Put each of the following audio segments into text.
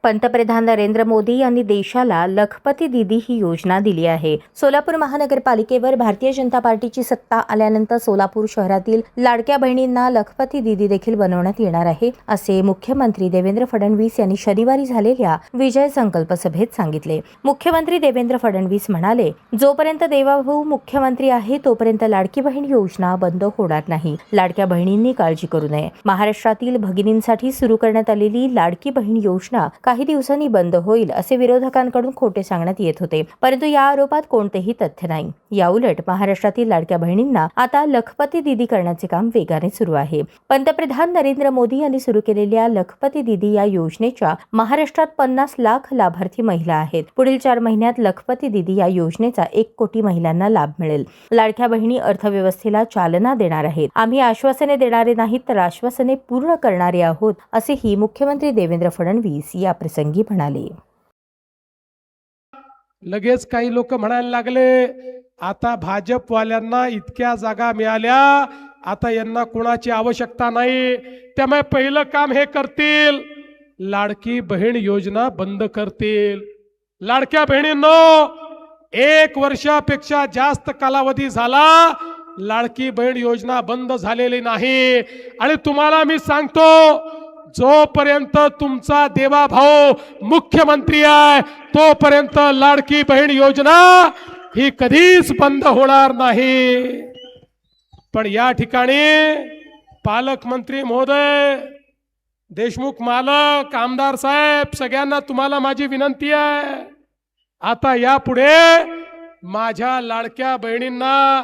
पंतप्रधान नरेंद्र मोदी यांनी देशाला लखपती दीदी ही योजना दिली आहे। सोलापूर महानगरपालिकेवर भारतीय जनता पार्टीची सत्ता आल्यानंतर सोलापूर शहरातील लाडक्या बहिणींना लखपती दीदी देखील बनवण्यात येणार आहे, असे मुख्यमंत्री देवेंद्र फडणवीस यांनी शनिवारी झालेल्या विजय संकल्प सभेत सांगितले। मुख्यमंत्री देवेंद्र फडणवीस म्हणाले, जोपर्यंत देवाभाऊ मुख्यमंत्री आहे तोपर्यंत लाडकी बहीण योजना बंद होणार नाही। लाडक्या बहिणींनी काळजी करू नये। महाराष्ट्रातील भगिनींसाठी सुरू करण्यात आलेली लाडकी बहीण योजना काही दिवसांनी बंद होईल असे विरोधकांकडून खोटे सांगण्यात येत होते, परंतु या आरोपात कोणतेही तथ्य नाही। याउलट महाराष्ट्रातील लाडक्या बहिणींना आता लखपती दीदी करण्याचे काम वेगाने सुरू आहे। पंतप्रधान नरेंद्र मोदी यांनी सुरू केलेल्या लखपती दीदी या योजनेच्या महाराष्ट्रात 50 लाख लाभार्थी महिला आहेत। पुढील 4 महिन्यात लखपती दीदी या योजनेचा 1 कोटी महिलांना लाभ मिळेल। लाडक्या बहिणी अर्थव्यवस्थेला चालना देणार आहेत। आम्ही आश्वासने देणारे नाहीत तर आश्वासने पूर्ण करणारे आहोत, असेही मुख्यमंत्री देवेंद्र फडणवीस या प्रसंगी म्हणाले। लगेच काही लोक म्हणायला लागले, आता भाजपवाल्यांना इतक्या जागा मिळाल्या, आता यांना कोणाची आवश्यकता नाही, त्यामुळे पहिलं काम हे करतील, लाडकी बहीण योजना बंद करतील। लाडक्या बहिणींनो, 1 वर्षापेक्षा जास्त कालावधी झाला लाडकी बहीण योजना बंद झालेली नाही। आणि तुम्हाला मी सांगतो, जोपर्यंत तुमचा देवाभाऊ मुख्यमंत्री आहे तोपर्यंत लाडकी बहीण योजना ही कधीच बंद होणार नाही। पण या ठिकाणी पालकमंत्री महोदय, देशमुख मालक, आमदार साहेब, सगळ्यांना तुम्हाला माझी विनंती आहे, आता यापुढे माझ्या लाडक्या बहिणींना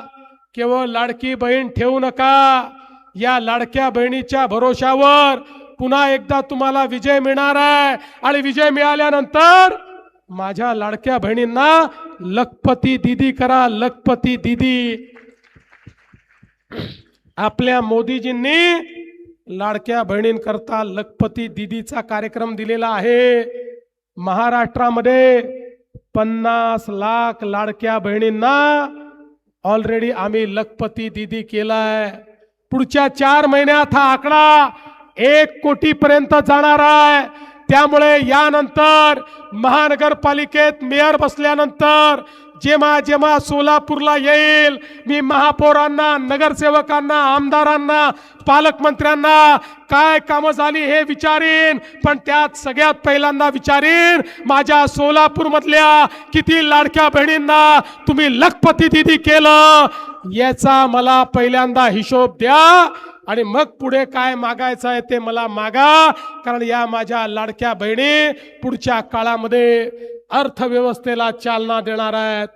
केवळ लाडकी बहीण ठेवू नका। या लाडक्या बहिणीच्या भरोशावर पुन्हा एकदा तुम्हाला विजय मिळणार आहे आणि विजय मिळाल्यानंतर माझ्या लाडक्या बहिणींना लखपती दीदी करा, लखपती दीदी। आपल्या मोदीजींनी लाडक्या बहिणींकरता लखपती दीदीचा कार्यक्रम दिलेला आहे। महाराष्ट्रामध्ये 50 लाख लाडक्या बहिणींना ऑलरेडी आम्ही लखपती दीदी केलाय। पुढच्या 4 महिन्यात हा आकडा 1 कोटीपर्यंत जाणार आहे। त्यामुळे यानंतर महानगरपालिकेत मेयर बसल्यानंतर जेव्हा जेव्हा सोलापूरला येईल, मी महापौरांना, नगरसेवकांना, आमदारांना, पालकमंत्र्यांना काय कामं झाली हे विचारीन, पण त्यात सगळ्यात पहिल्यांदा विचारीन माझ्या सोलापूर मधल्या किती लाडक्या बहिणींना तुम्ही लखपती दीदी केलं, याचा मला पहिल्यांदा हिशोब द्या आणि मग पुढे काय मागायचं आहे ते मला मागा। कारण या माझ्या लाडक्या बहिणी पुढच्या काळामध्ये अर्थव्यवस्थेला चालना देणार आहेत।